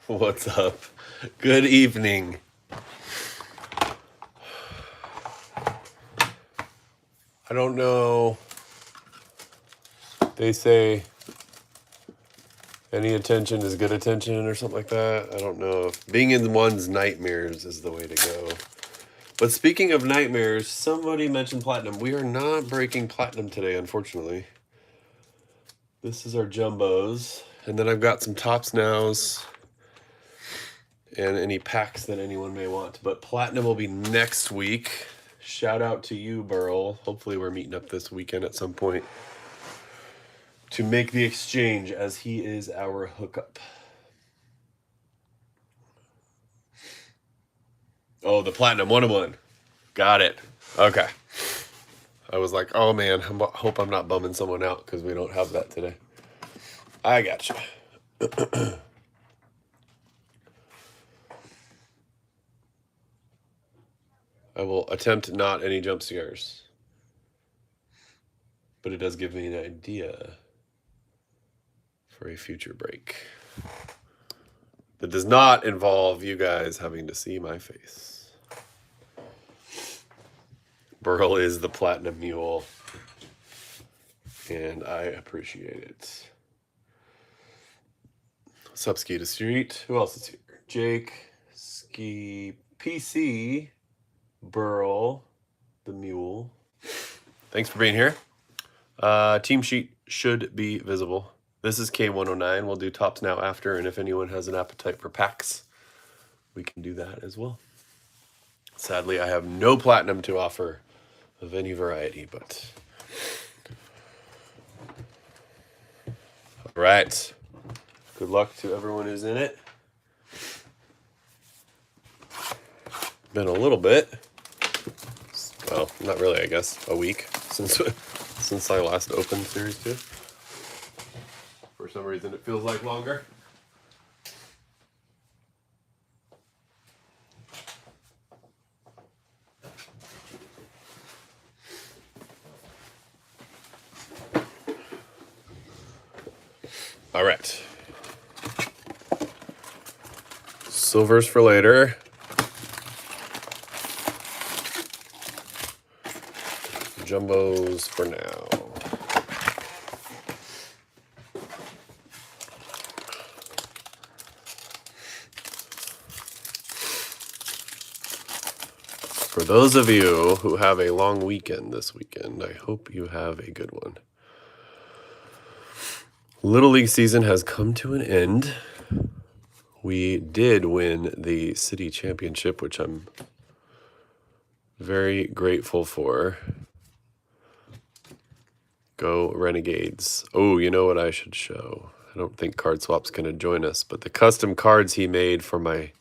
What's up? Good evening. I don't know. They say any attention is good attention or something like that. I don't know if being in one's nightmares is the way to go. But speaking of nightmares, somebody mentioned platinum. We are not breaking platinum today, unfortunately. This is our jumbos. And then I've got some tops nows and any packs that anyone may want. But platinum will be next week. Shout out to you, Burl. Hopefully we're meeting up this weekend at some point to make the exchange, as he is our hookup. Oh, the platinum 101. Got it. Okay. I was like, oh man, I hope I'm not bumming someone out because we don't have that today. I got you. I will attempt not any jump scares. But it does give me an idea for a future break that does not involve you guys having to see my face. Burl is the platinum mule, and I appreciate it. Sup, Ski to Street. Who else is here? Jake, Ski, PC, Burl, the mule. Thanks for being here. Team sheet should be visible. This is K-109. We'll do tops now after, and if anyone has an appetite for packs, we can do that as well. Sadly, I have no platinum to offer of any variety, but... All right. Good luck to everyone who's in it. Been a little bit. Well, not really, I guess. A week since I last opened Series 2. For some reason, it feels like longer. All right. Silvers for later. Jumbos for now. For those of you who have a long weekend this weekend, I hope you have a good one. Little League season has come to an end. We did win the city championship, which I'm very grateful for. Go Renegades. Oh, you know what I should show? I don't think Card Swap's going to join us, but the custom cards he made for my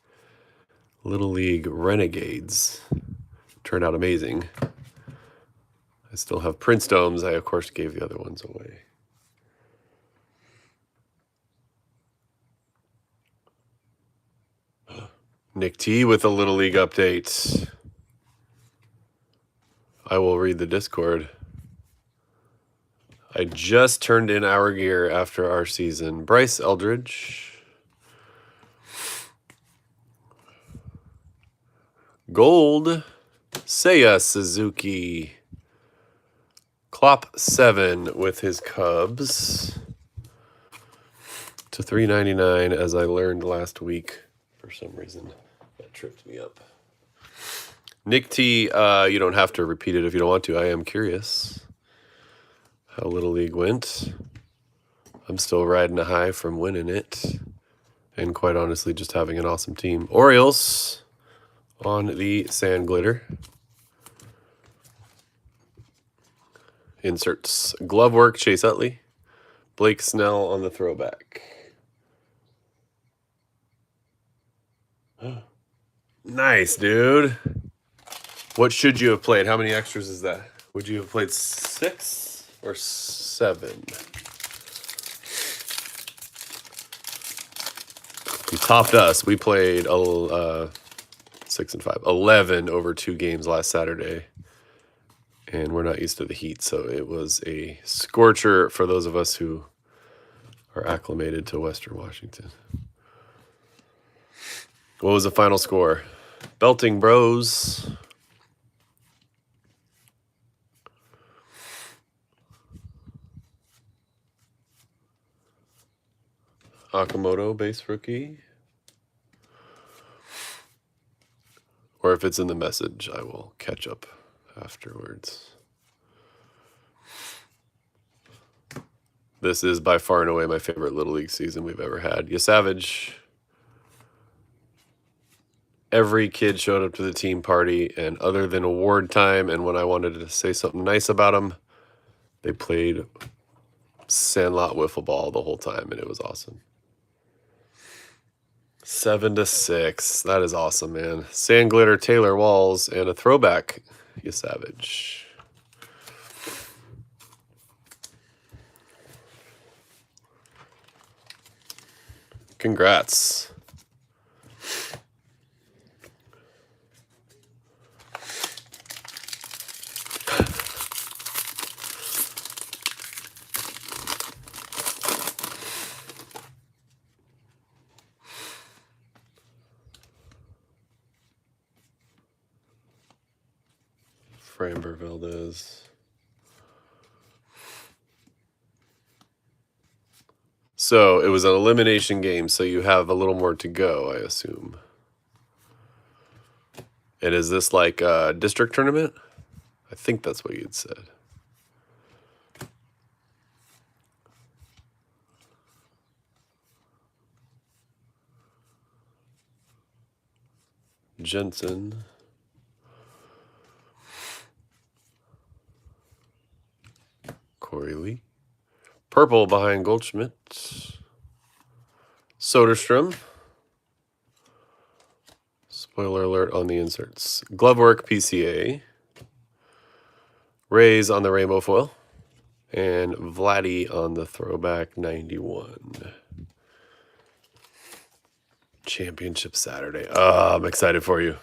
Little League Renegades turned out amazing. I still have Prince Domes. I, of course, gave the other ones away. Nick T with a Little League update. I will read the Discord. I just turned in our gear after our season. Bryce Eldridge. Gold. Seiya Suzuki. Klopp 7 with his Cubs. To $3.99, as I learned last week. For some reason, that tripped me up. Nick T, you don't have to repeat it if you don't want to. I am curious how Little League went. I'm still riding a high from winning it. And quite honestly, just having an awesome team. Orioles on the sand glitter. Inserts. Glove work, Chase Utley. Blake Snell on the throwback. Nice, dude. What should you have played? How many extras is that? Would you have played 6 or 7? You topped us. We played 6 and 5. 11 over 2 games last Saturday. And we're not used to the heat, so it was a scorcher for those of us who are acclimated to Western Washington. What was the final score? Belting Bros. Akamoto base rookie. Or if it's in the message, I will catch up afterwards. This is by far and away my favorite Little League season we've ever had. You Savage. Every kid showed up to the team party, and other than award time and when I wanted to say something nice about them, they played sandlot wiffle ball the whole time, and it was awesome. 7-6. That is awesome, man. Sand Glitter, Taylor Walls, and a throwback, You Savage. Congrats. Framber Valdez. So it was an elimination game, so you have a little more to go, I assume. And is this like a district tournament? I think that's what you'd said. Jensen. Corey Lee. Purple behind Goldschmidt. Soderstrom. Spoiler alert on the inserts. Glovework PCA. Rays on the rainbow foil. And Vladdy on the throwback 91. Championship Saturday. Oh, I'm excited for you.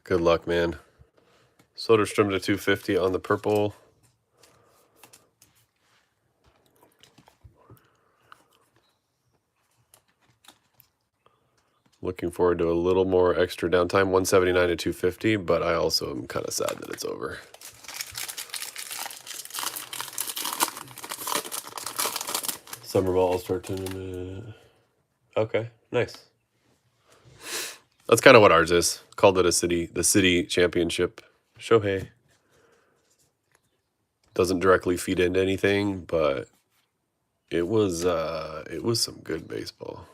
Good luck, man. Soderstrom to 250 on the purple. Looking forward to a little more extra downtime. 179 to 250, but I also am kind of sad that it's over. Summer Ball All-Star Tournament. Okay, nice. That's kind of what ours is. Called it the city championship. Shohei. Doesn't directly feed into anything, but it was some good baseball.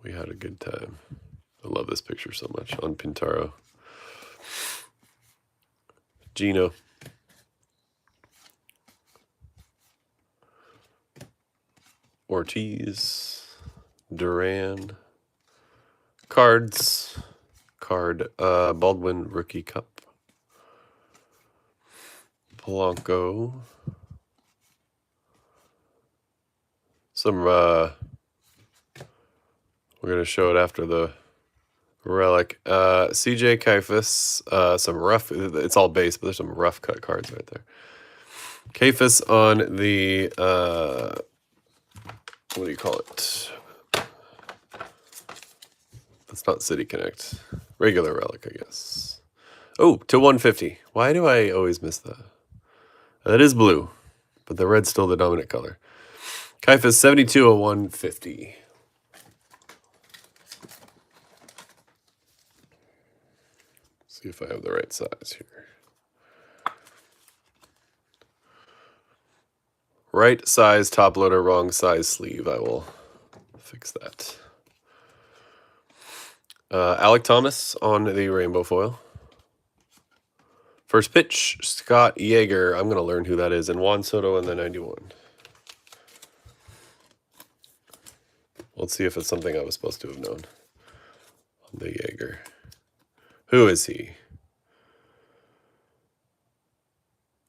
We had a good time. I love this picture so much on Pintaro. Gino. Ortiz. Duran. Cards. Baldwin Rookie Cup. Polanco. Some we're gonna show it after the relic. CJ Kaifus, some rough, it's all base, but there's some rough cut cards right there. Kaifus on the what do you call it? That's not City Connect. Regular relic, I guess. Oh, to 150. Why do I always miss that? That is blue, but the red's still the dominant color. Kaifus 72 of 150. See if I have the right size here. Right size top loader, wrong size sleeve. I will fix that. Alec Thomas on the rainbow foil. First pitch, Scott Yeager. I'm going to learn who that is. And Juan Soto in the 91. Let's see if it's something I was supposed to have known. The Yeager. Who is he?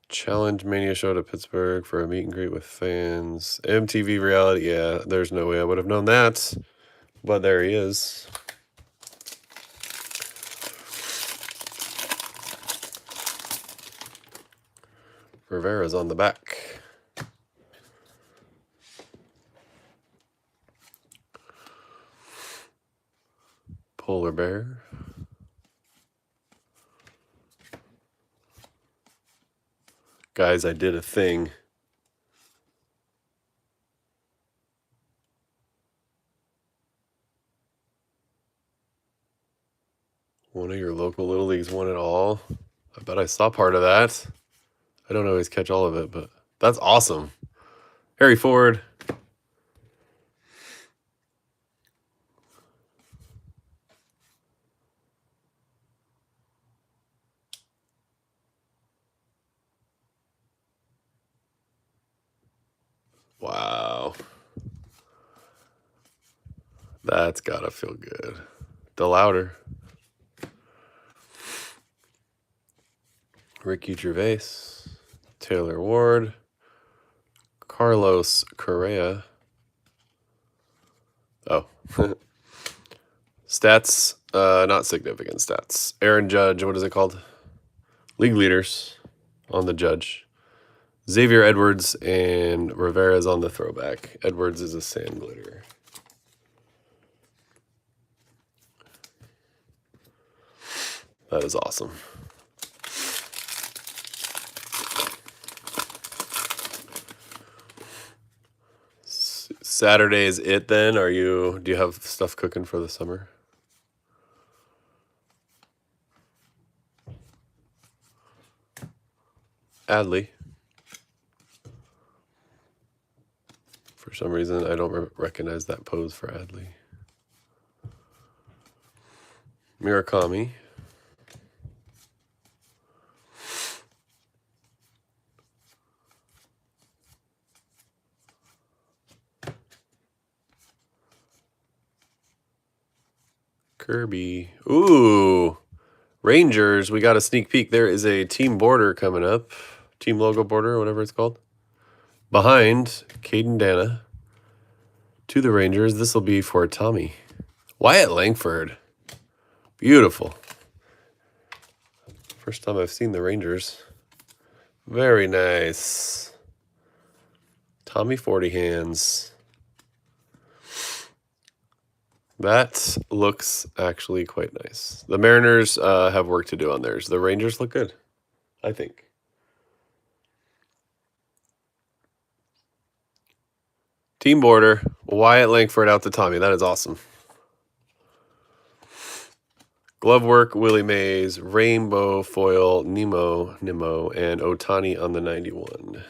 Challenge Mania show to Pittsburgh for a meet and greet with fans. MTV reality. Yeah, there's no way I would have known that. But there he is. Rivera's on the back. Polar Bear. Guys, I did a thing. One of your local Little Leagues won it all. I bet I saw part of that. I don't always catch all of it, but that's awesome. Harry Ford. Wow. That's gotta feel good. DeLauder. Ricky Gervais. Taylor Ward. Carlos Correa. Oh. Stats, not significant stats. Aaron Judge, what is it called? League leaders on the Judge. Xavier Edwards and Rivera's on the throwback. Edwards is a sand glitter. That is awesome. Saturday is it then? Do you have stuff cooking for the summer? Adley. For some reason, I don't recognize that pose for Adley. Murakami. Kirby. Ooh. Rangers. We got a sneak peek. There is a team border coming up. Team logo border, whatever it's called. Behind Caden Dana. To the Rangers. This will be for Tommy. Wyatt Langford. Beautiful. First time I've seen the Rangers. Very nice. Tommy 40 hands. That looks actually quite nice. The Mariners have work to do on theirs. The Rangers look good, I think. Team border. Wyatt Langford out to Tommy. That is awesome. Glove work, Willie Mays, Rainbow Foil, Nemo, and Otani on the 91.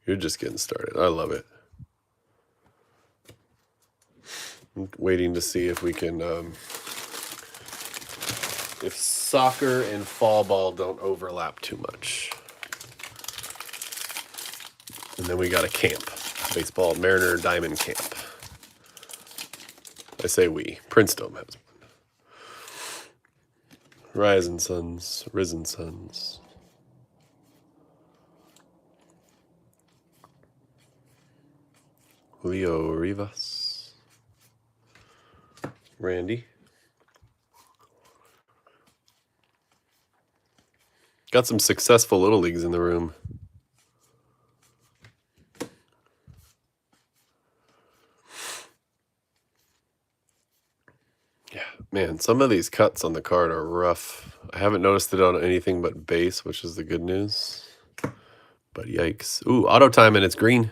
You're just getting started. I love it. I'm waiting to see if we can, if soccer and fall ball don't overlap too much. And then we got a camp. Baseball Mariner Diamond Camp. I say we. Kingdome has one. Rising Suns. Risen Suns. Leo Rivas. Randy. Got some successful Little Leagues in the room. Yeah, man, some of these cuts on the card are rough. I haven't noticed it on anything but base, which is the good news. But yikes. Ooh, auto time and it's green.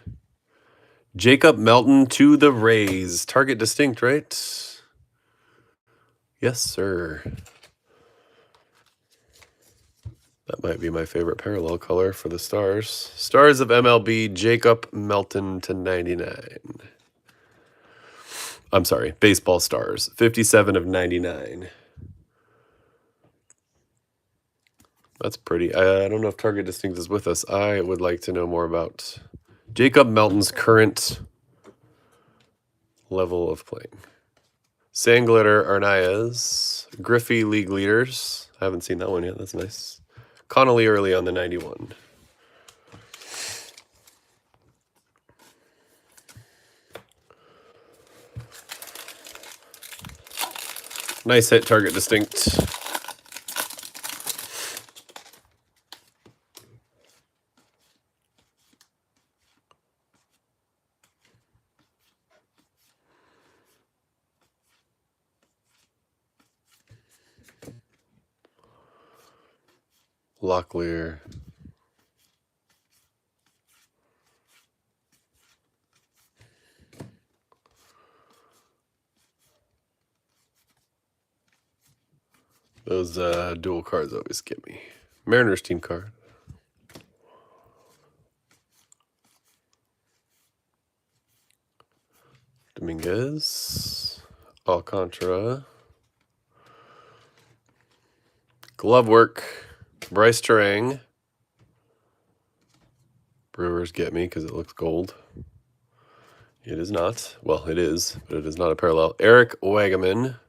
Jacob Melton to the Rays. Target distinct, right? Yes, sir. That might be my favorite parallel color for the Stars. Stars of MLB, Jacob Melton to 99. I'm sorry, Baseball Stars, 57 of 99. That's pretty. I don't know if Target Distinct is with us. I would like to know more about Jacob Melton's current level of playing. Sandglitter Arnaez, Griffey League Leaders. I haven't seen that one yet. That's nice. Connolly early on the 91. Nice hit, target distinct. Locklear. Those dual cards always get me. Mariners team card. Dominguez. Alcantara. Glove work. Bryce Terang. Brewers get me because it looks gold. It is not. Well, it is, but it is not a parallel. Eric Wagaman.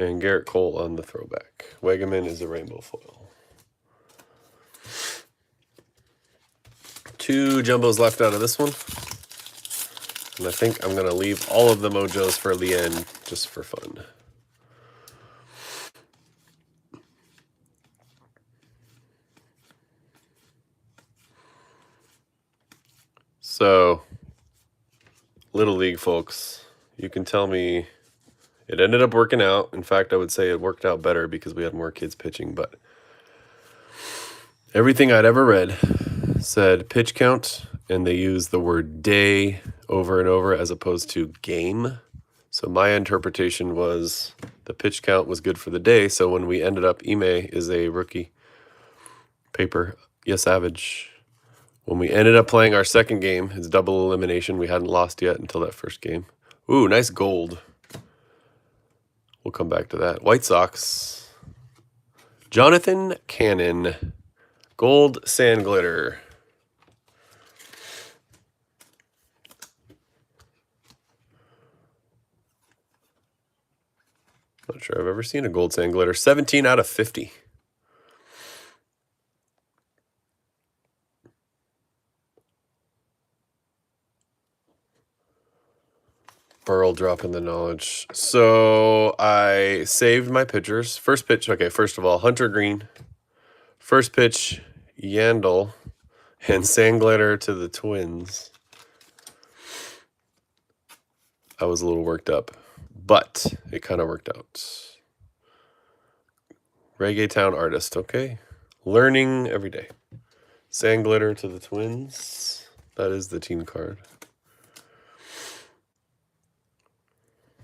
And Garrett Cole on the throwback. Wagaman is a rainbow foil. 2 jumbos left out of this one. And I think I'm going to leave all of the mojos for the end, just for fun. So, Little League folks, you can tell me it ended up working out. In fact, I would say it worked out better because we had more kids pitching, but everything I'd ever read said pitch count, and they used the word day over and over as opposed to game. So my interpretation was the pitch count was good for the day. So when we ended up, Ime is a rookie paper. Yes, Savage. When we ended up playing our second game, it's double elimination. We hadn't lost yet until that first game. Ooh, nice gold. We'll come back to that. White Sox. Jonathan Cannon. Gold sand glitter. Not sure I've ever seen a gold sand glitter. 17 out of 50. Burl dropping the knowledge. So I saved my pitchers. First pitch, okay, first of all, Hunter Green. First pitch, Yandel. And sand glitter to the Twins. I was a little worked up, but it kind of worked out. Reggae Town artist, okay. Learning every day. Sand glitter to the Twins. That is the team card.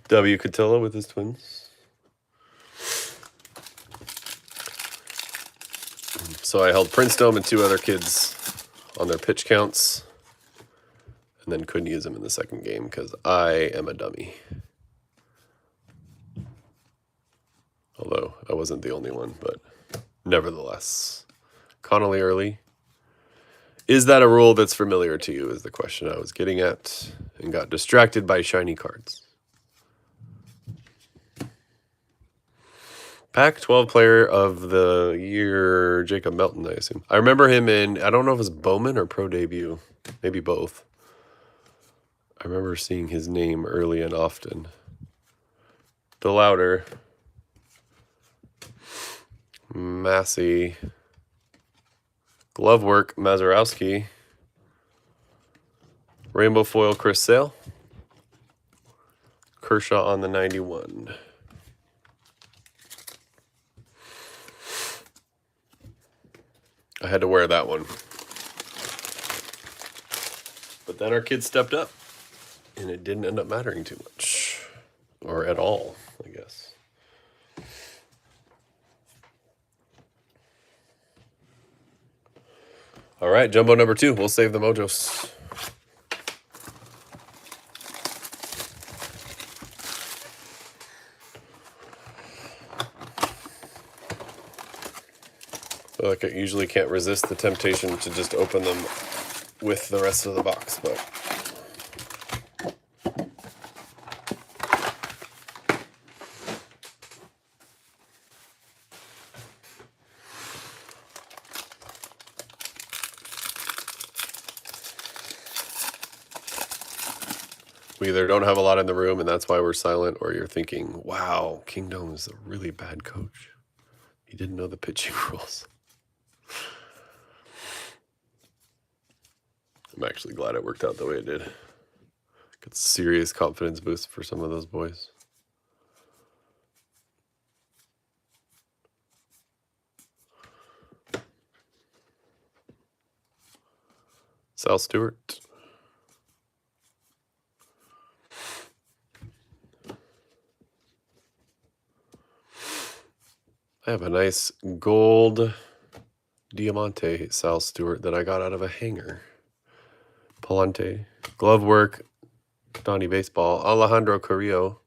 W. Cotillo with his Twins. So I held Princedome and 2 other kids on their pitch counts, and then couldn't use them in the second game because I am a dummy. Although I wasn't the only one, but nevertheless. Connolly early. Is that a rule that's familiar to you is the question I was getting at, and got distracted by shiny cards. Pac-12 player of the year, Jacob Melton, I assume. I remember him in, I don't know if it was Bowman or Pro Debut. Maybe both. I remember seeing his name early and often. DeLauder. Massey. Glove work, Mazurowski. Rainbow foil, Chris Sale. Kershaw on the 91. I had to wear that one. But then our kids stepped up, and it didn't end up mattering too much. Or at all, I guess. All right, jumbo number 2. We'll save the mojos. I feel like I usually can't resist the temptation to just open them with the rest of the box, but We either don't have a lot in the room and that's why we're silent, or you're thinking, wow, Kingdome is a really bad coach. He didn't know the pitching rules. I'm actually glad it worked out the way it did. Got serious confidence boost for some of those boys. Sal Stewart. I have a nice gold Diamante Sal Stewart that I got out of a hanger. Palante. Glove work. Donnie Baseball. Alejandro Carrillo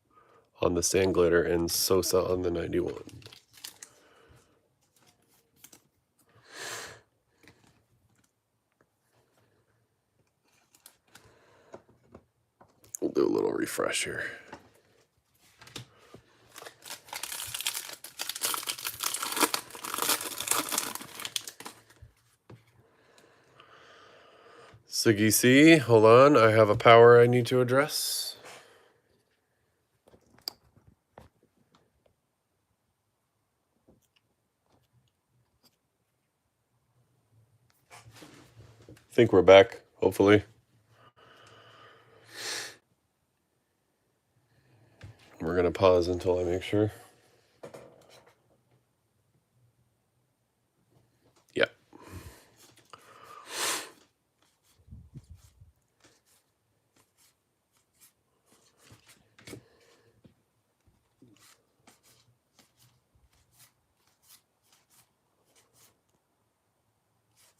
on the sand glitter, and Sosa on the 91. We'll do a little refresh here. Siggy C, hold on. I have a power I need to address. I think we're back, hopefully. We're going to pause until I make sure. Yeah.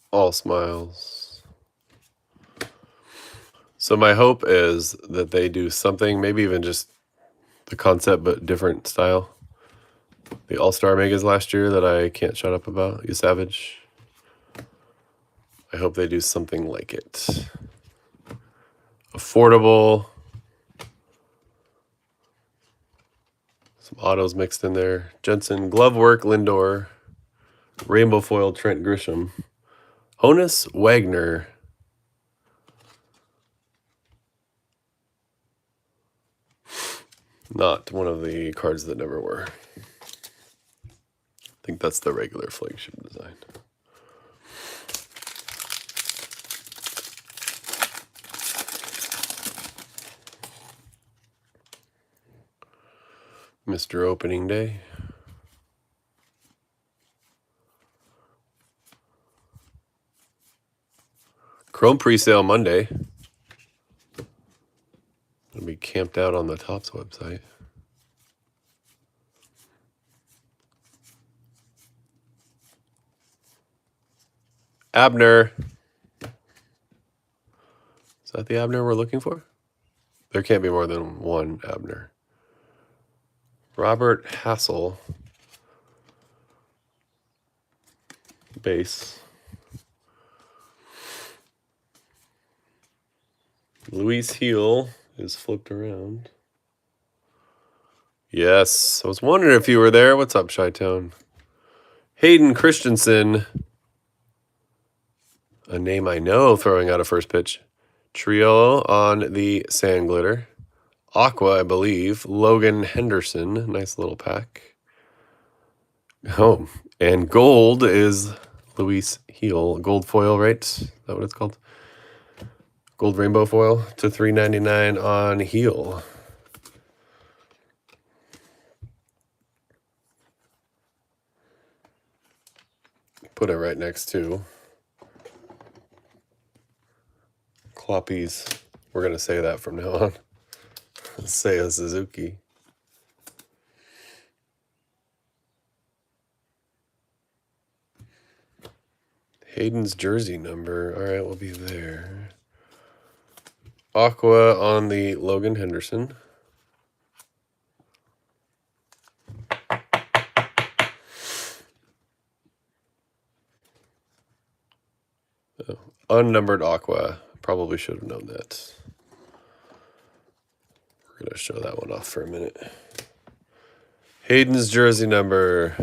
All smiles. So my hope is that they do something, maybe even just the concept, but different style. The All-Star Megas last year that I can't shut up about, you savage. I hope they do something like it. Affordable. Some autos mixed in there. Jensen, glove work, Lindor. Rainbow foil, Trent Grisham. Honus Wagner. Not one of the cards that never were. I think that's the regular flagship design. Mr. Opening Day. Chrome pre-sale Monday. It'll be camped out on the Topps website. Abner. Is that the Abner we're looking for? There can't be more than one Abner. Robert Hassel. Base. Luis Heel is flipped around. Yes, I was wondering if you were there. What's up, Chi-Town? Hayden Christensen. A name I know, throwing out a first pitch. Triolo on the sand glitter. Aqua, I believe. Logan Henderson. Nice little pack. Oh, and gold is Luis Heel. Gold foil, right? Is that what it's called? Gold rainbow foil to $3.99 on Heel. Put it right next to Kloppy's. We're going to say that from now on. Say a Suzuki. Hayden's jersey number. All right, we'll be there. Aqua on the Logan Henderson. Oh, unnumbered Aqua. Probably should have known that. We're going to show that one off for a minute. Hayden's jersey number.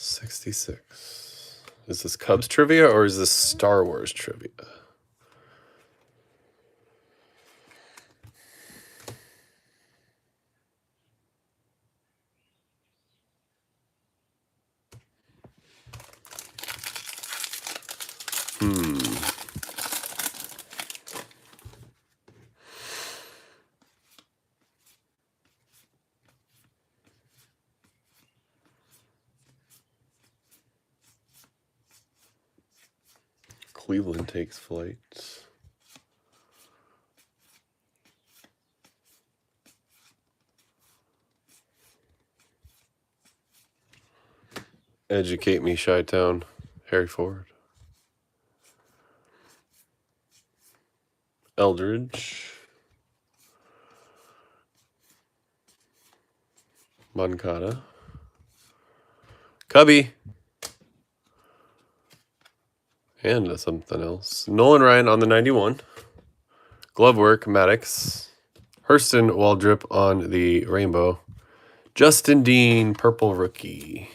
66. Is this Cubs trivia or is this Star Wars trivia? Cleveland takes flight. Educate me, Chi-Town. Harry Ford. Eldridge. Moncada. Cubby. And something else. Nolan Ryan on the 91. Glove work, Maddox. Hurston Waldrip on the rainbow. Justin Dean, purple rookie.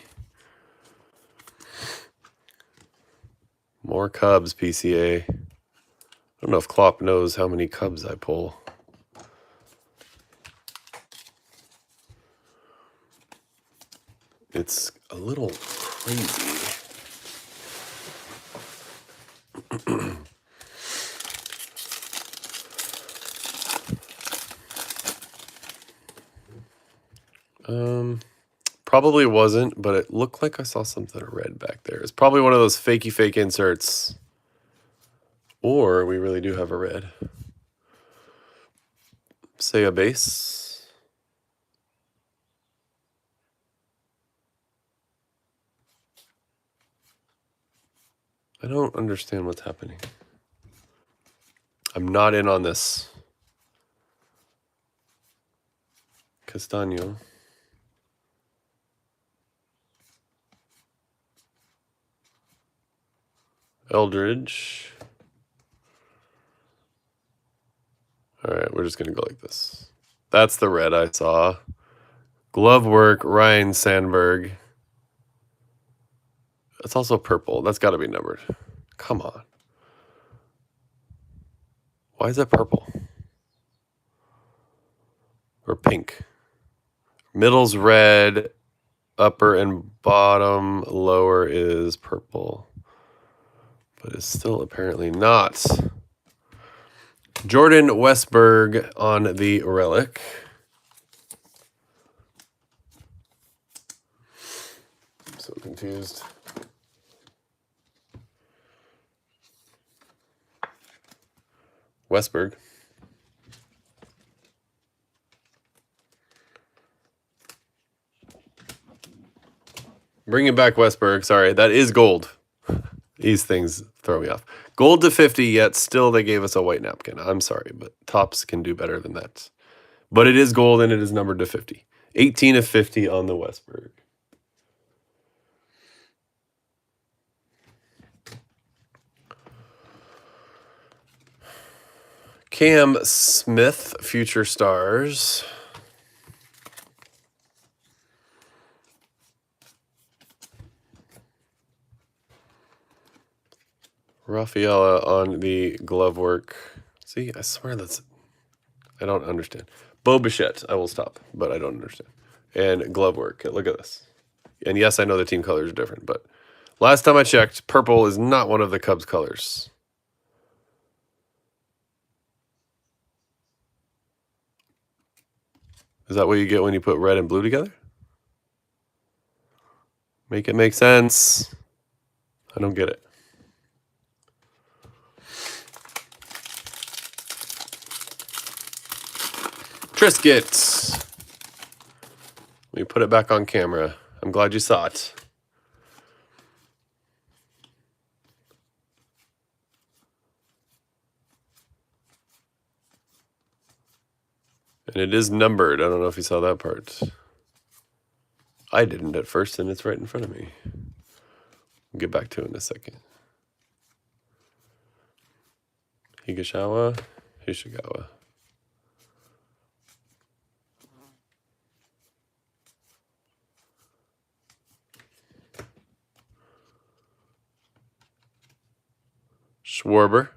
More Cubs, PCA. I don't know if Klopp knows how many Cubs I pull. It's a little crazy. Probably wasn't, but it looked like I saw something red back there. It's probably one of those fakey fake inserts. Or we really do have a red. Say a base. I don't understand what's happening. I'm not in on this. Castaño. Eldridge. All right, we're just going to go like this. That's the red I saw. Glove work, Ryan Sandberg. That's also purple. That's got to be numbered. Come on. Why is that purple? Or pink? Middle's red. Upper and bottom. Lower is purple. But it's still apparently not. Jordan Westberg on the relic. I'm so confused. Westberg. Bringing back Westberg. Sorry, that is gold. These things throw me off. Gold to 50, yet still they gave us a white napkin. I'm sorry, but Topps can do better than that. But it is gold and it is numbered to 50. 18 of 50 on the Westberg. Cam Smith, Future Stars. Rafaela on the glove work. See, I swear that's... I don't understand. Bo Bichette, I will stop, but I don't understand. And glove work. Look at this. And yes, I know the team colors are different, but last time I checked, purple is not one of the Cubs colors. Is that what you get when you put red and blue together? Make it make sense. I don't get it. Triscuit. Let me put it back on camera. I'm glad you saw it. And it is numbered. I don't know if you saw that part. I didn't at first, and it's right in front of me. I'll get back to it in a second. Higashawa, Hishigawa. Schwarber.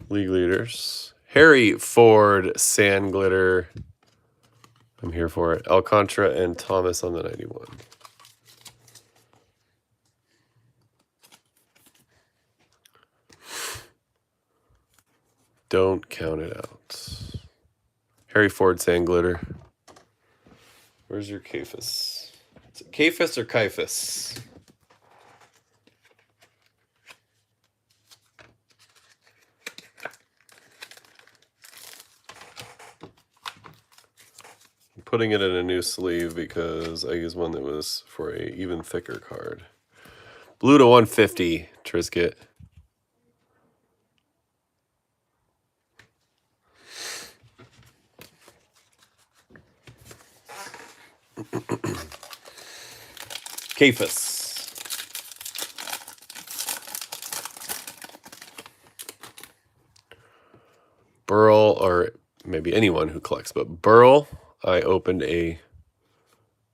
League leaders. Harry Ford, Sand Glitter. I'm here for it. Alcantara and Thomas on the 91. Don't count it out. Harry Ford, Sand Glitter. Where's your Caiaphas? Is it Caiaphas or Caiaphas? I'm putting it in a new sleeve because I used one that was for a even thicker card. Blue to 150, Trisket. Caiaphas. Burl, or maybe anyone who collects, but Burl, I opened a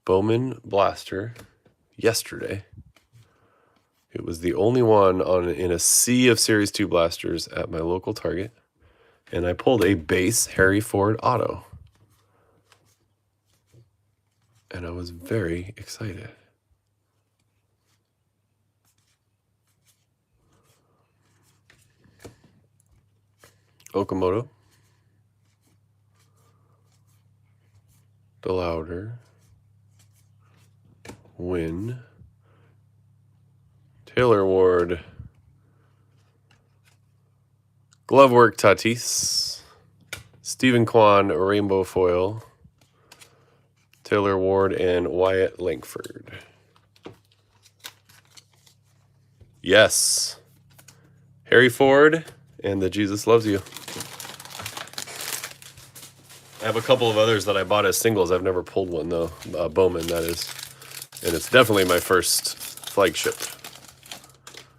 Bowman Blaster yesterday. It was the only one in a sea of Series 2 blasters at my local Target. And I pulled a base Harry Ford auto. And I was very excited. Okamoto. DeLauder. Wynn. Taylor Ward. Glovework Tatis. Stephen Kwan, Rainbow Foil. Taylor Ward and Wyatt Langford. Yes. Harry Ford and the Jesus Loves You. I have a couple of others that I bought as singles. I've never pulled one, though. Bowman, that is. And it's definitely my first flagship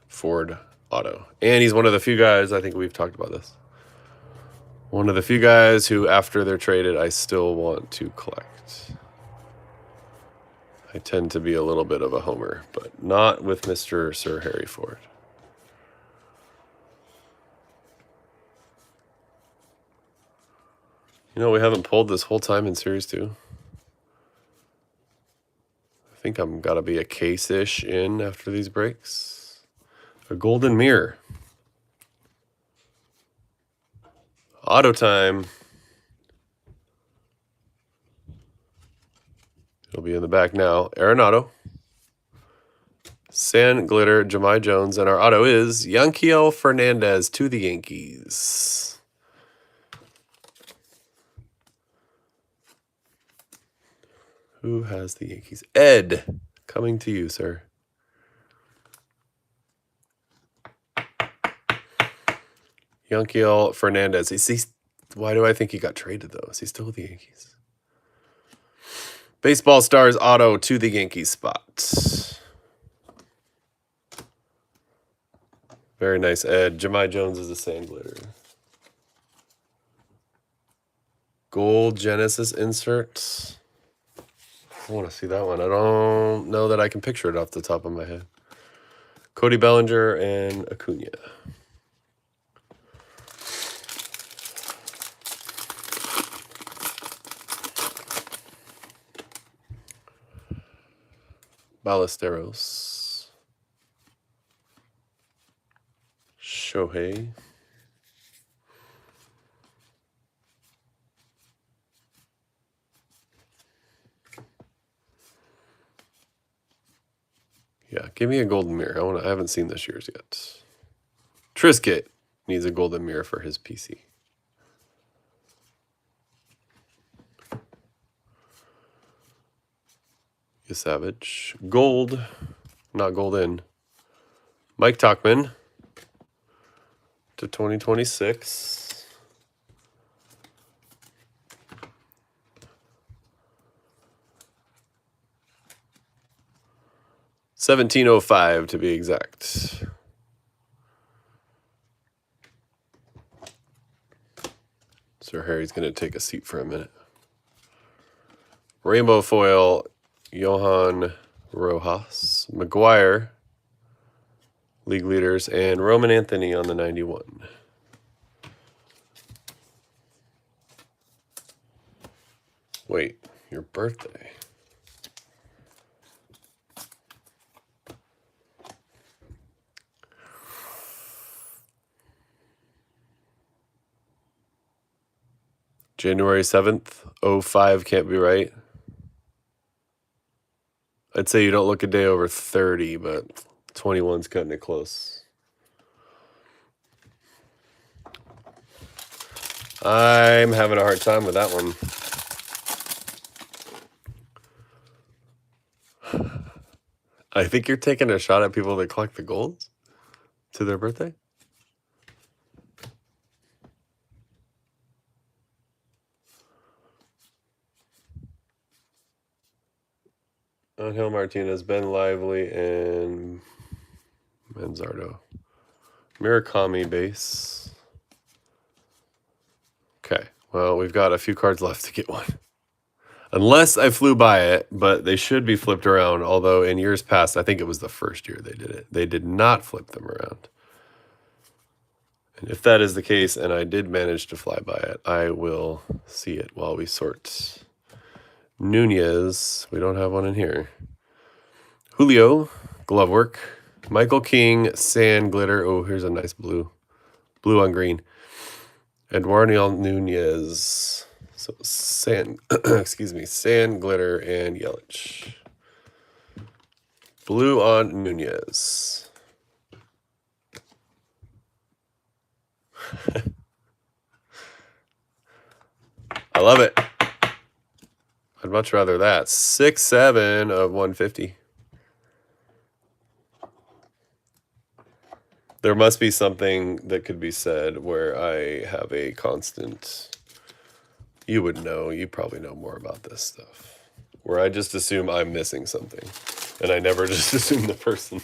Ford auto. And he's one of the few guys, I think we've talked about this, one of the few guys who, after they're traded, I still want to collect. I tend to be a little bit of a homer, but not with Mr. Sir Harry Ford. You know, we haven't pulled this whole time in Series 2. I think I'm got to be a case-ish in after these breaks. A golden mirror. Auto time. It'll be in the back now. Arenado. Sand Glitter, Jahmai Jones, and our auto is Yanquiel Fernandez to the Yankees. Who has the Yankees? Ed, coming to you, sir. Yanquiel Fernandez. Why do I think he got traded, though? Is he still with the Yankees? Baseball Stars auto to the Yankees spot. Very nice, Ed. Jahmai Jones is a Sand Glitter. Gold Genesis insert. I want to see that one. I don't know that I can picture it off the top of my head. Cody Bellinger and Acuna. Ballesteros. Shohei. Yeah, give me a golden mirror. I haven't seen this year's yet. Trisket needs a golden mirror for his PC. Savage. Gold. Not golden. Mike Tauchman to 2026. $17.05 to be exact. Sir Harry's going to take a seat for a minute. Rainbow foil, Johan Rojas. McGuire, league leaders, and Roman Anthony on the 91. Wait, your birthday. January 7th, 05 can't be right. I'd say you don't look a day over 30, but 21's cutting it close. I'm having a hard time with that one. I think you're taking a shot at people that collect the golds to their birthday. Angel Martinez, Ben Lively, and Manzardo. Murakami base. Okay, well, we've got a few cards left to get one. Unless I flew by it, but they should be flipped around, although in years past, I think it was the first year they did it. They did not flip them around. And if that is the case, and I did manage to fly by it, I will see it while we sort. Nunez, we don't have one in here. Julio, glove work. Michael King, sand glitter. Oh, here's a nice blue. Blue on green. Eduardo Nunez. So sand, excuse me, sand glitter and Yelich. Blue on Nunez. I love it. I'd much rather that. 6-7 of 150. There must be something that could be said where I have a constant. You would know. You probably know more about this stuff. Where I just assume I'm missing something. And I never just assume the person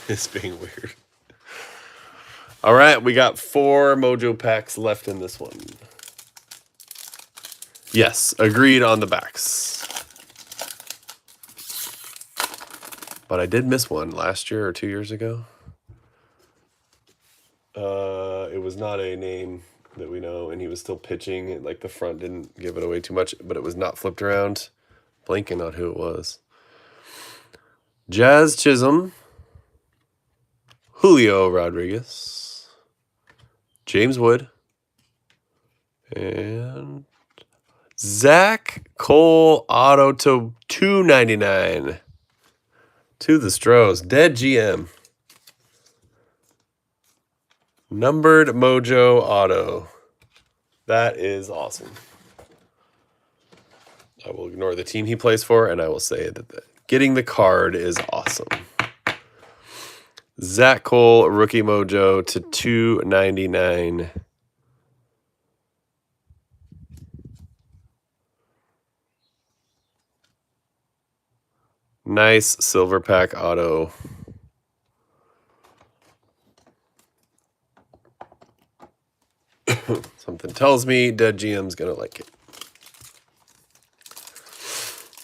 is being weird. All right, we got 4 Mojo packs left in this one. Yes, agreed on the backs. But I did miss one last year or 2 years ago. It was not a name that we know, and he was still pitching. Like the front didn't give it away too much, but it was not flipped around. Blanking on who it was. Jazz Chisholm, Julio Rodriguez, James Wood, and Zach Cole auto to 299 to the Stros. Dead GM. Numbered Mojo auto. That is awesome. I will ignore the team he plays for, and I will say that getting the card is awesome. Zach Cole, rookie Mojo to 299. Nice silver pack auto. Something tells me Dead GM's going to like it.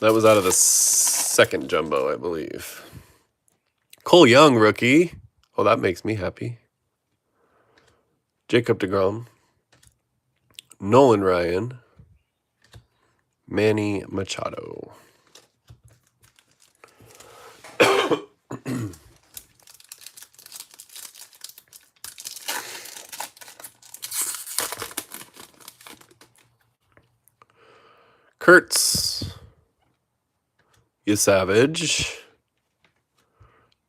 That was out of the second jumbo, I believe. Cole Young, rookie. Oh, that makes me happy. Jacob deGrom. Nolan Ryan. Manny Machado. Kurtz. Savage.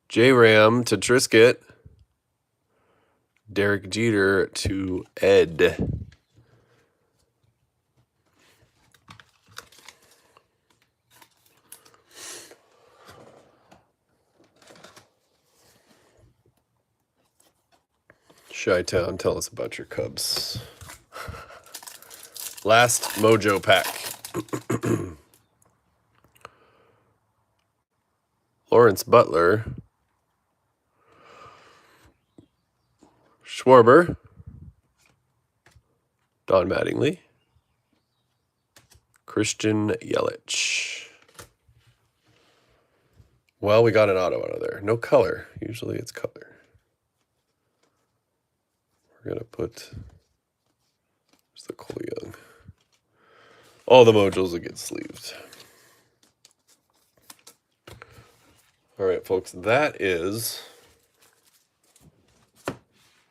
J-Ram to Trisket. Derek Jeter to Ed. Chi-Town, tell us about your Cubs. Last Mojo pack. Lawrence Butler. Schwarber. Don Mattingly. Christian Yelich. Well, we got an auto out of there. No color. Usually it's color. We're going to put... Where's the Cole Young? All the modules will get sleeved. All right, folks. That is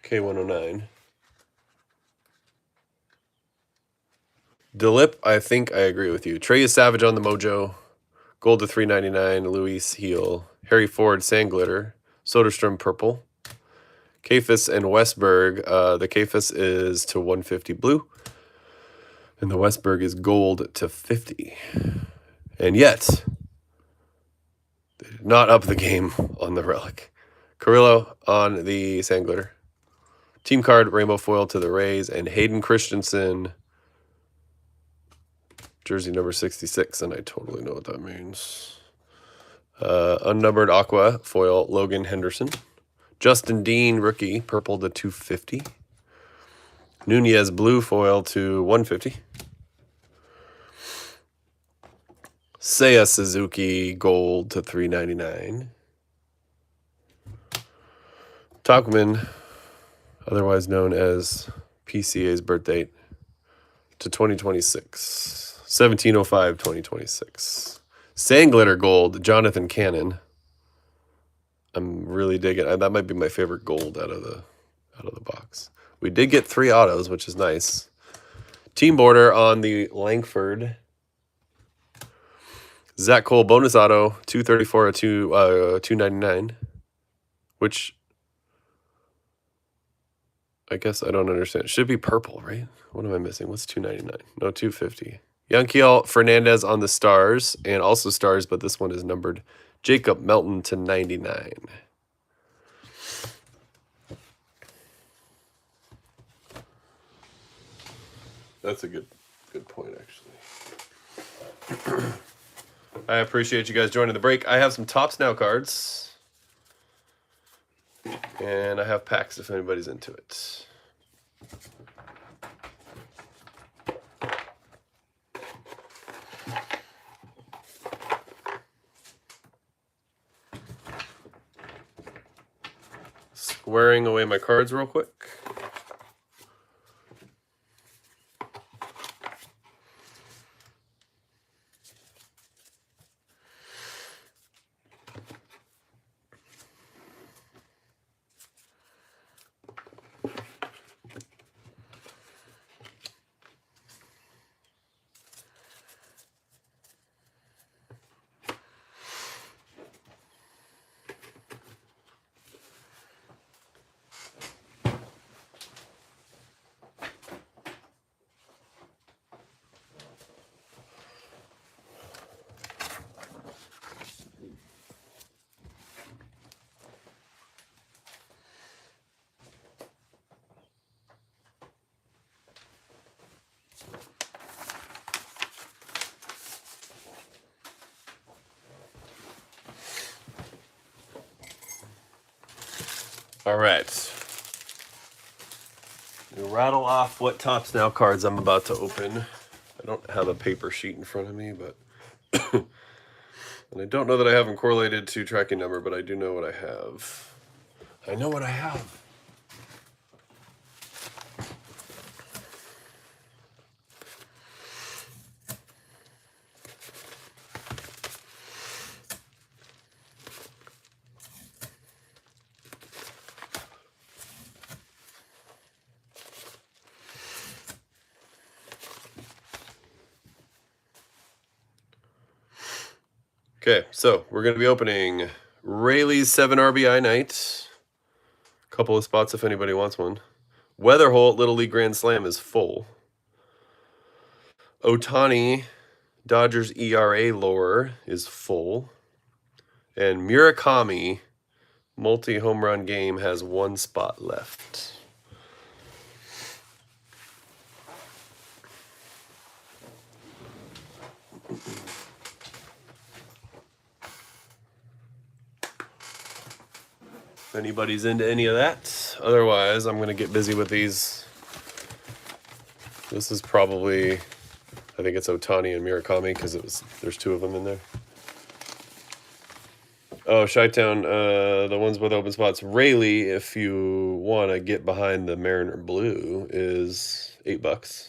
K-109. Dilip, I think I agree with you. Trey is Savage on the Mojo. Gold to 399. Luis Heel. Harry Ford Sand Glitter. Soderstrom Purple. Kafis and Westberg. The Kafis is to 150 blue. And the Westberg is gold to 50. And yet, they did not up the game on the Relic. Carrillo on the Sand Glitter. Team card, Rainbow Foil to the Rays. And Hayden Christensen, jersey number 66. And I totally know what that means. Unnumbered Aqua Foil, Logan Henderson. Justin Dean, rookie, purple to 250. Nunez, blue foil to 150. Seiya Suzuki, gold to 399. Talkman, otherwise known as PCA's birth date, to 2026. 17/05/2026. Sand Glitter gold, Jonathan Cannon. I'm really digging. That might be my favorite gold out of the box. We did get 3 autos, which is nice. Team border on the Langford. Zach Cole bonus auto, 234 to 299. Which I guess I don't understand. It should be purple, right? What am I missing? What's 299? No, 250. Yankiel Fernandez on the stars, and also stars, but this one is numbered Jacob Melton to 99. That's a good point, actually. I appreciate you guys joining the break. I have some Topps Now cards. And I have packs if anybody's into it. Squaring away my cards real quick. All right. We rattle off what Topps Now cards I'm about to open. I don't have a paper sheet in front of me, but and I don't know that I have them correlated to tracking number, but I do know what I have. I know what I have. Okay, so we're going to be opening Rayleigh's 7 RBI night. A couple of spots if anybody wants one. Weather Holt Little League Grand Slam is full. Otani Dodgers ERA lore is full. And Murakami multi-home run game has 1 spot left. If anybody's into any of that. Otherwise, I'm going to get busy with these. This is probably, I think it's Otani and Murakami because there's 2 of them in there. Oh, Chi-Town, the ones with open spots. Rayleigh, if you want to get behind the Mariner Blue, is $8.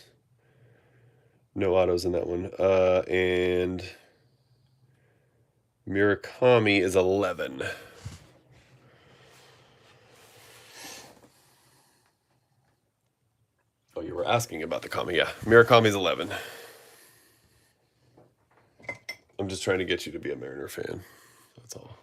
No autos in that one. And Murakami is 11. Oh, you were asking about the Kami. Yeah, Murakami's 11. I'm just trying to get you to be a Mariner fan. That's all.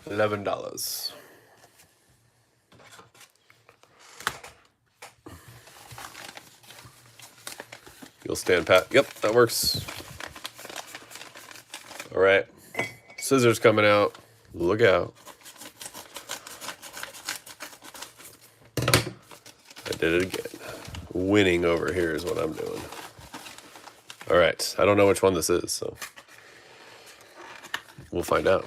$11. You'll stand pat. Yep, that works. All right. Scissors coming out. Look out. I did it again. Winning over here is what I'm doing. All right. I don't know which one this is, so we'll find out.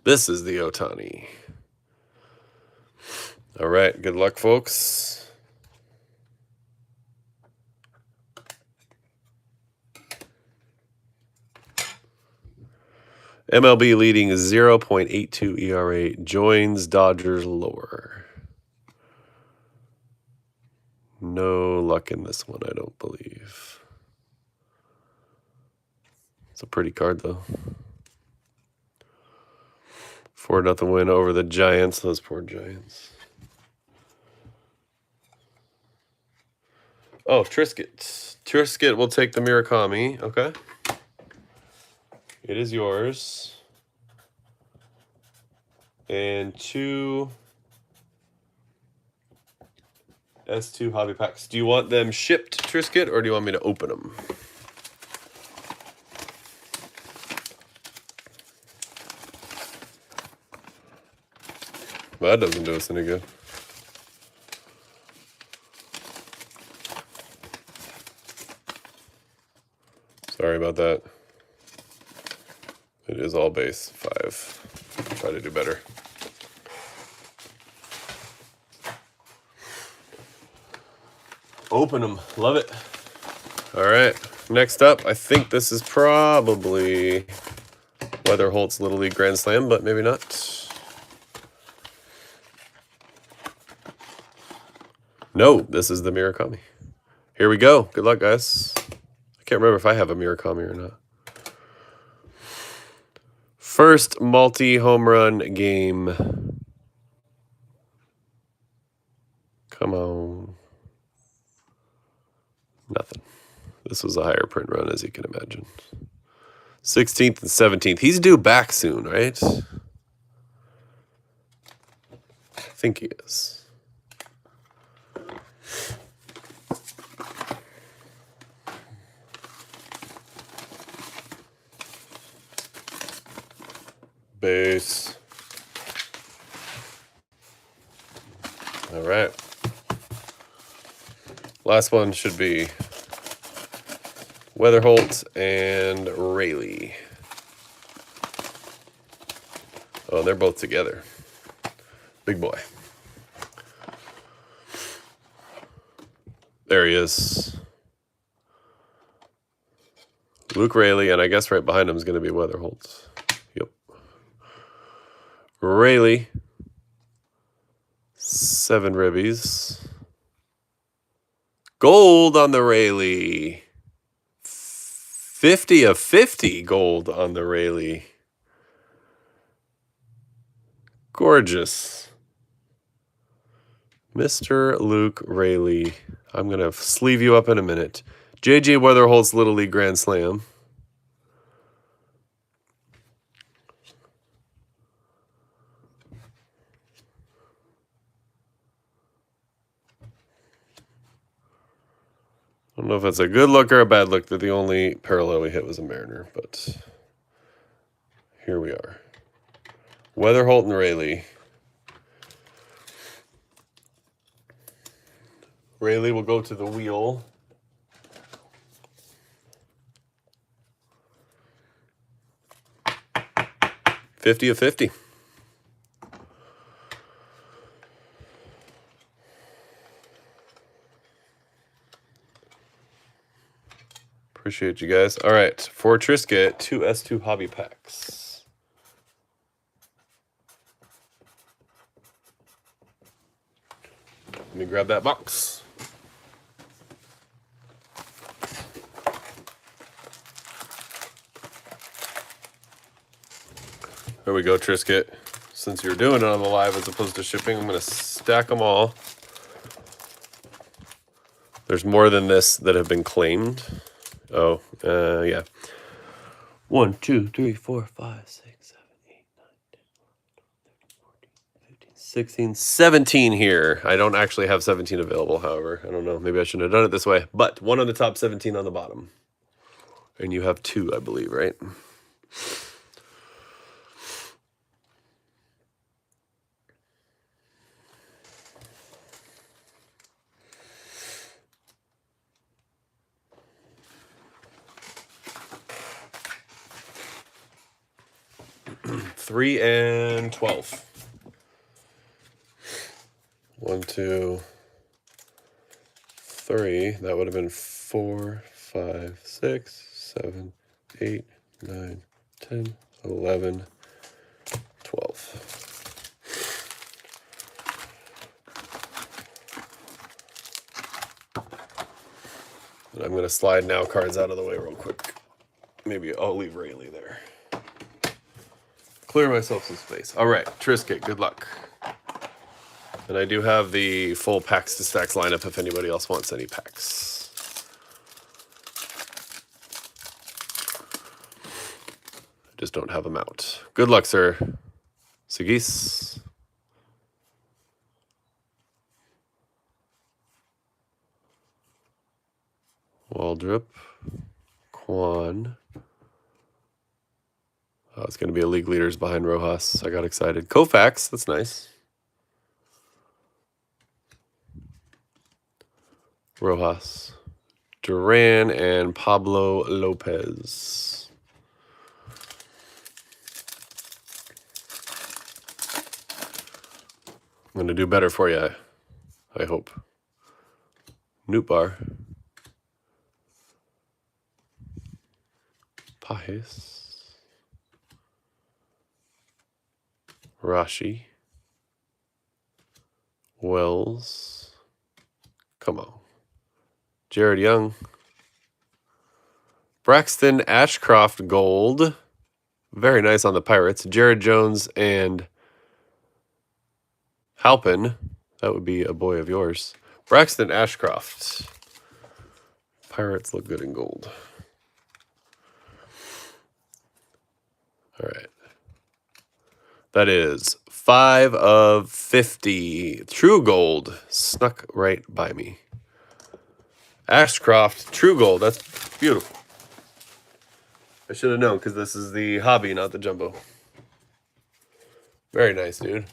This is the Otani. All right. Good luck, folks. MLB leading 0.82 ERA. Joins Dodgers lower. No luck in this one, I don't believe. It's a pretty card, though. 4-0 win over the Giants. Those poor Giants. Oh, Trisket. Trisket will take the Murakami. Okay. It is yours. And 2 S2 hobby packs. Do you want them shipped, Trisket, or do you want me to open them? Well, that doesn't do us any good. Sorry about that. It is all base 5. Try to do better. Open them. Love it. All right. Next up, I think this is probably Weatherholt's Little League Grand Slam, but maybe not. No, this is the Murakami. Here we go. Good luck, guys. I can't remember if I have a Murakami or not. First multi-home run game. Come on. Nothing. This was a higher print run, as you can imagine. 16th and 17th. He's due back soon, right? I think he is. Base. All right. Last one should be Weatherholt and Rayleigh. Oh, they're both together. Big boy. There he is. Luke Rayleigh, and I guess right behind him is going to be Weatherholt. Yep. Rayleigh. 7 ribbies. Gold on the Rayleigh. 50 of 50 gold on the Rayleigh. Gorgeous. Mr. Luke Rayleigh. I'm going to sleeve you up in a minute. J.J. Weatherholt's Little League Grand Slam. I don't know if that's a good look or a bad look that the only parallel we hit was a Mariner, but here we are. Weatherholt and Rayleigh. Rayleigh will go to the wheel. 50 of 50. Appreciate you guys. All right, for Trisket, 2 S2 hobby packs. Let me grab that box. There we go, Trisket. Since you're doing it on the live as opposed to shipping, I'm going to stack them all. There's more than this that have been claimed. Oh, yeah. 1, 2, 3, 4, 5, 6, 7, 8, 9, 10, 11, 12, 13, 14, 15, 16, 17 here. I don't actually have 17 available, however. I don't know. Maybe I shouldn't have done it this way. But one on the top, 17 on the bottom. And you have 2, I believe, right? Three and 12. 1, 2, 3. That would have been 4, 5, 6, 7, 8, 9, 10, 11, 12. And I'm going to slide now cards out of the way real quick. Maybe I'll leave Rayleigh there. Clear myself some space. All right, Trisket, good luck. And I do have the full packs to stacks lineup if anybody else wants any packs. I just don't have them out. Good luck, sir. Sigis. Waldrop. Quan. Oh, it's going to be a league leaders behind Rojas. I got excited. Koufax, that's nice. Rojas. Duran and Pablo Lopez. I'm going to do better for you, I hope. Newtbar. Pajes. Rashi. Wells. Come on. Jared Young. Braxton Ashcroft Gold. Very nice on the Pirates. Jared Jones and Halpin. That would be a boy of yours. Braxton Ashcroft. Pirates look good in gold. All right. That is 5 of 50. True gold snuck right by me. Ashcroft, true gold. That's beautiful. I should have known because this is the hobby, not the jumbo. Very nice, dude.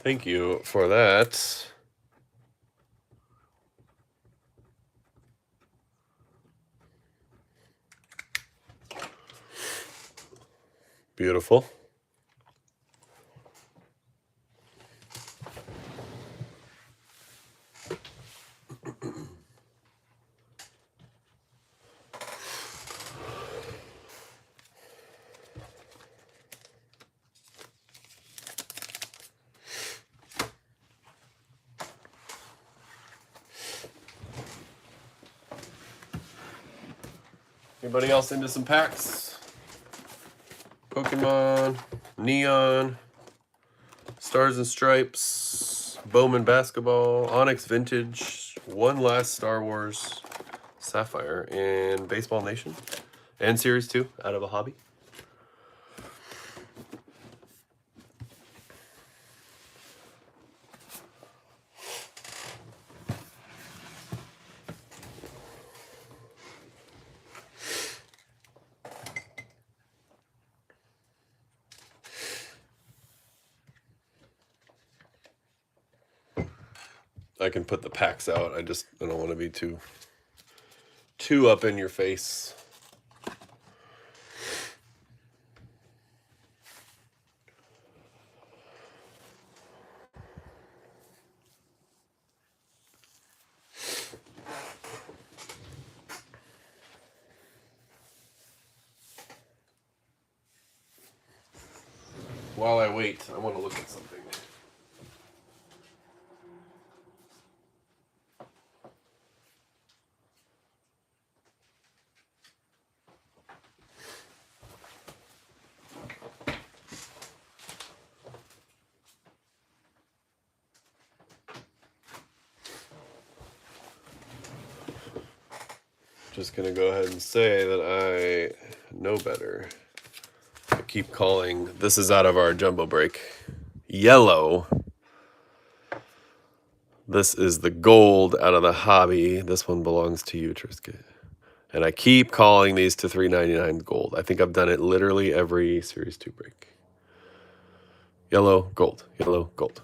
Thank you for that. Beautiful. Anybody else into some packs? Pokemon, Neon, Stars and Stripes, Bowman Basketball, Onyx Vintage, one last Star Wars Sapphire, and Baseball Nation, and Series 2 out of a hobby. I can put the packs out. I don't want to be too up in your face. While I wait, I want to look at something. Just gonna go ahead and say that I know better. I keep calling. This is out of our jumbo break. Yellow. This is the gold out of the hobby. This one belongs to you, Trisket. And I keep calling these to $3.99 gold. I think I've done it literally every Series 2 break. Yellow, gold. Yellow, gold.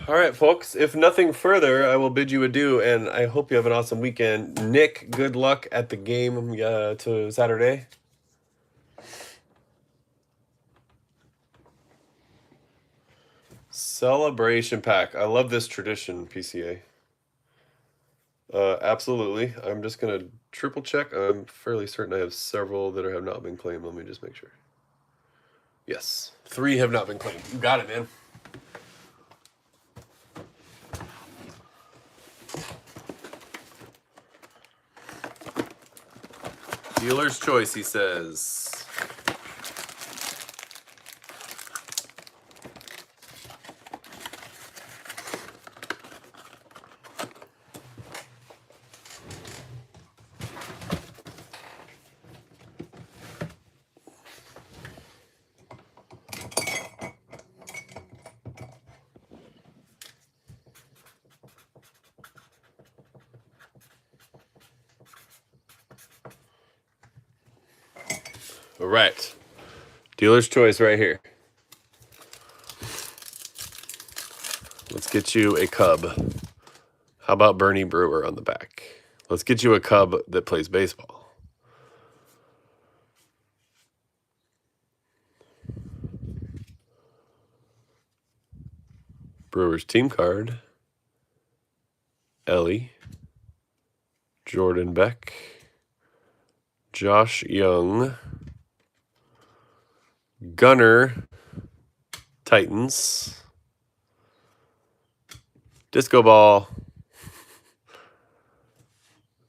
All right, folks. If nothing further, I will bid you adieu, and I hope you have an awesome weekend. Nick, good luck at the game to Saturday. Celebration pack. I love this tradition, PCA. Absolutely. I'm just going to triple check. I'm fairly certain I have several that have not been claimed. Let me just make sure. Yes. 3 have not been claimed. You got it, man. Dealer's choice, he says. All right. Dealer's choice right here. Let's get you a Cub. How about Bernie Brewer on the back? Let's get you a Cub that plays baseball. Brewers team card. Ellie. Jordan Beck. Josh Young. Gunner. Titans. Disco Ball.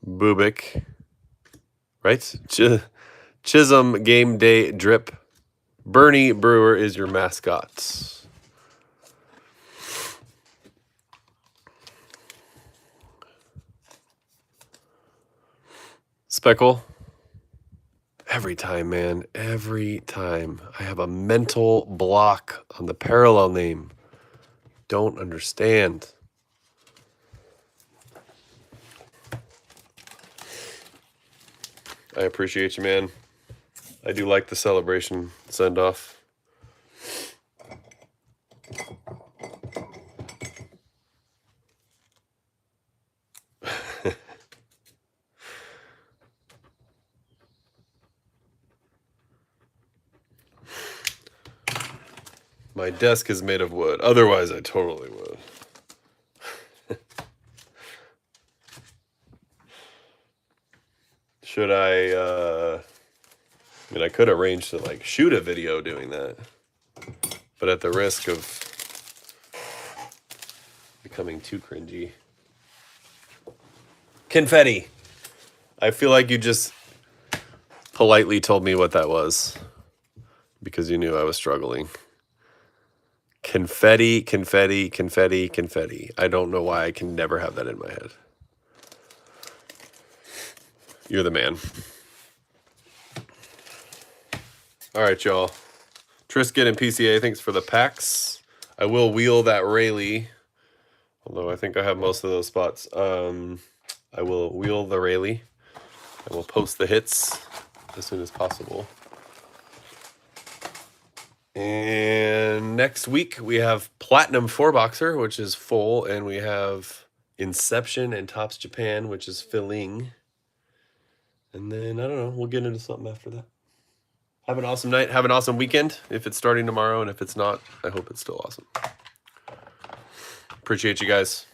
Bubik. Right? Chisholm Game Day Drip. Bernie Brewer is your mascot. Speckle. Every time, man. Every time. I have a mental block on the parallel name. Don't understand. I appreciate you, man. I do like the celebration send-off. My desk is made of wood. Otherwise, I totally would. Should I mean, I could arrange to like shoot a video doing that, but at the risk of becoming too cringy. Confetti. I feel like you just politely told me what that was because you knew I was struggling. Confetti, confetti, confetti, confetti. I don't know why I can never have that in my head. You're the man. All right, y'all. Trisket and PCA, thanks for the packs. I will wheel that Rayleigh, although I think I have most of those spots. I will wheel the Rayleigh. I will post the hits as soon as possible. And next week we have Platinum 4-boxer, which is full, and we have Inception and Topps Japan, which is filling. And then, I don't know, we'll get into something after that. Have an awesome night. Have an awesome weekend if it's starting tomorrow, and if it's not, I hope it's still awesome. Appreciate you guys.